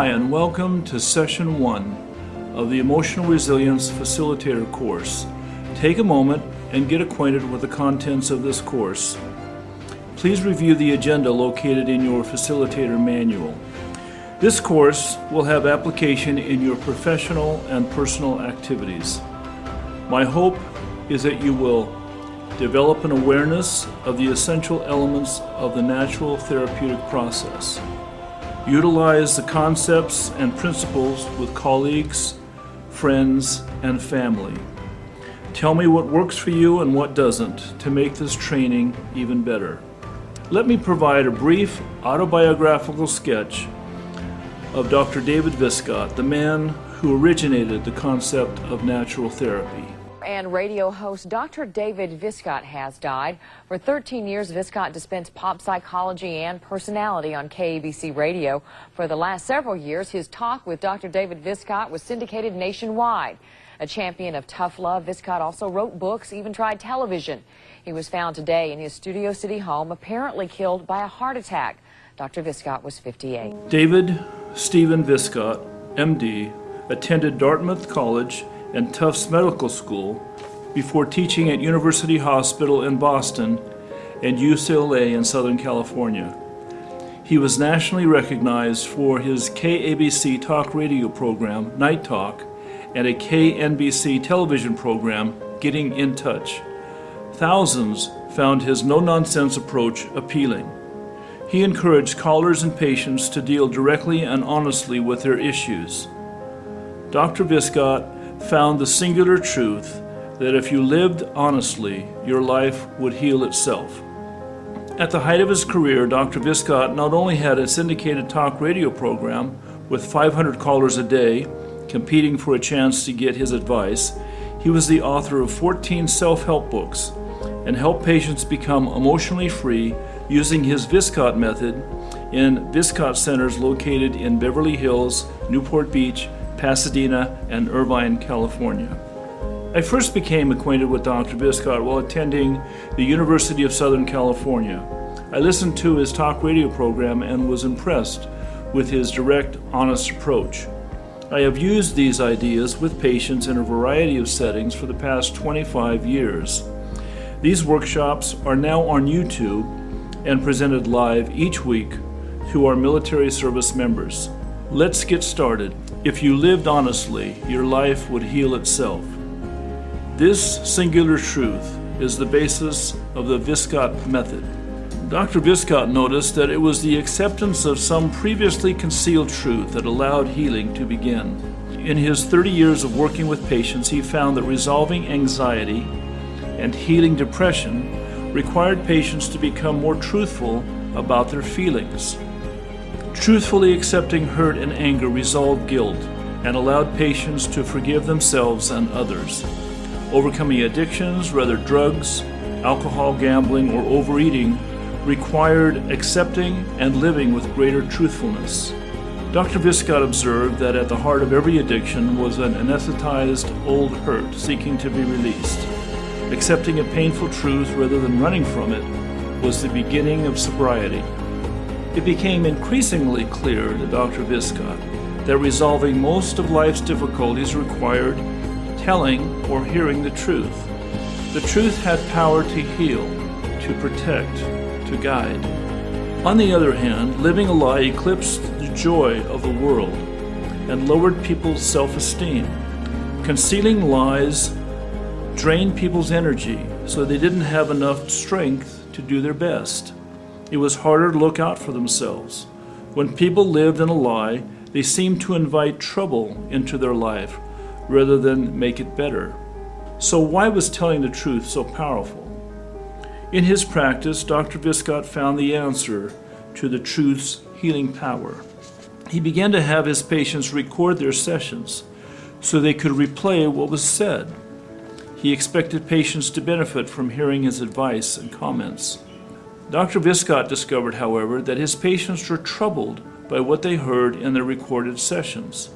Hi, and welcome to Session 1 of the Emotional Resilience Facilitator Course. Take a moment and get acquainted with the contents of this course. Please review the agenda located in your Facilitator Manual. This course will have application in your professional and personal activities. My hope is that you will develop an awareness of the essential elements of the natural therapeutic process. Utilize the concepts and principles with colleagues, friends, and family. Tell me what works for you and what doesn't to make this training even better. Let me provide a brief autobiographical sketch of Dr. David Viscott, the man who originated the concept of natural therapy. And radio host Dr. David Viscott has died. For 13 years, Viscott dispensed pop psychology and personality on KABC radio. For the last several years, his talk with Dr. David Viscott was syndicated nationwide. A champion of tough love, Viscott also wrote books, even tried television. He was found today in his Studio City home, apparently killed by a heart attack. Dr. Viscott was 58. David Stephen Viscott, MD, attended Dartmouth College and Tufts Medical School before teaching at University Hospital in Boston and UCLA in Southern California. He was nationally recognized for his KABC talk radio program, Night Talk, and a KNBC television program, Getting in Touch. Thousands found his no-nonsense approach appealing. He encouraged callers and patients to deal directly and honestly with their issues. Dr. Viscott found the singular truth that if you lived honestly, your life would heal itself. At the height of his career, Dr. Viscott not only had a syndicated talk radio program with 500 callers a day competing for a chance to get his advice, he was the author of 14 self-help books and helped patients become emotionally free using his Viscott method in Viscott centers located in Beverly Hills, Newport Beach, Pasadena, and Irvine, California. I first became acquainted with Dr. Viscott while attending the University of Southern California. I listened to his talk radio program and was impressed with his direct, honest approach. I have used these ideas with patients in a variety of settings for the past 25 years. These workshops are now on YouTube and presented live each week to our military service members. Let's get started. If you lived honestly, your life would heal itself. This singular truth is the basis of the Viscott method. Dr. Viscott noticed that it was the acceptance of some previously concealed truth that allowed healing to begin. In his 30 years of working with patients, he found that resolving anxiety and healing depression required patients to become more truthful about their feelings. Truthfully accepting hurt and anger resolved guilt and allowed patients to forgive themselves and others. Overcoming addictions, whether drugs, alcohol, gambling, or overeating, required accepting and living with greater truthfulness. Dr. Viscott observed that at the heart of every addiction was an anesthetized old hurt seeking to be released. Accepting a painful truth rather than running from it was the beginning of sobriety. It became increasingly clear to Dr. Viscott that resolving most of life's difficulties required telling or hearing the truth. The truth had power to heal, to protect, to guide. On the other hand, living a lie eclipsed the joy of the world and lowered people's self-esteem. Concealing lies drained people's energy so they didn't have enough strength to do their best. It was harder to look out for themselves. When people lived in a lie, they seemed to invite trouble into their life rather than make it better. So why was telling the truth so powerful? In his practice, Dr. Viscott found the answer to the truth's healing power. He began to have his patients record their sessions so they could replay what was said. He expected patients to benefit from hearing his advice and comments. Dr. Viscott discovered, however, that his patients were troubled by what they heard in their recorded sessions.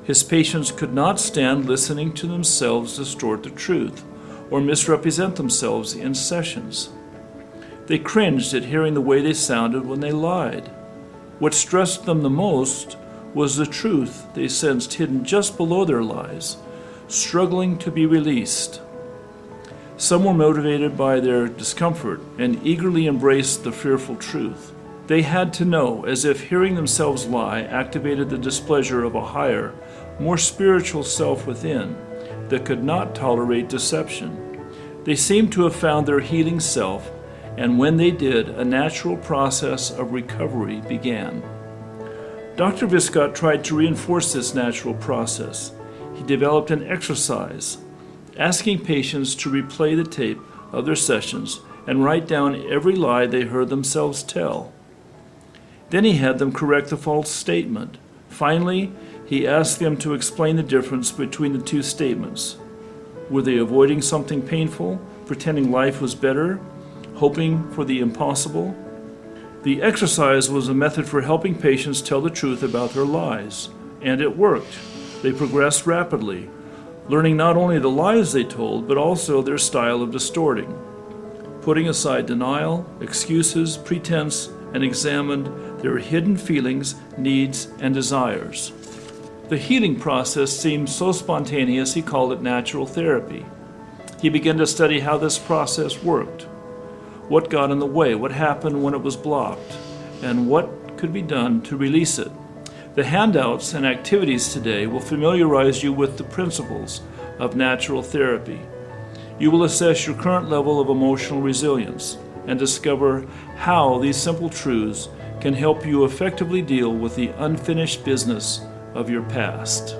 His patients could not stand listening to themselves distort the truth or misrepresent themselves in sessions. They cringed at hearing the way they sounded when they lied. What stressed them the most was the truth they sensed hidden just below their lies, struggling to be released. Some were motivated by their discomfort and eagerly embraced the fearful truth. They had to know, as if hearing themselves lie activated the displeasure of a higher, more spiritual self within that could not tolerate deception. They seemed to have found their healing self, and when they did, a natural process of recovery began. Dr. Viscott tried to reinforce this natural process. He developed an exercise, asking patients to replay the tape of their sessions and write down every lie they heard themselves tell. Then he had them correct the false statement. Finally, he asked them to explain the difference between the two statements. Were they avoiding something painful, pretending life was better, hoping for the impossible? The exercise was a method for helping patients tell the truth about their lies, and it worked. They progressed rapidly, learning not only the lies they told, but also their style of distorting, putting aside denial, excuses, pretense, and examined their hidden feelings, needs, and desires. The healing process seemed so spontaneous he called it natural therapy. He began to study how this process worked, what got in the way, what happened when it was blocked, and what could be done to release it. The handouts and activities today will familiarize you with the principles of natural therapy. You will assess your current level of emotional resilience and discover how these simple truths can help you effectively deal with the unfinished business of your past.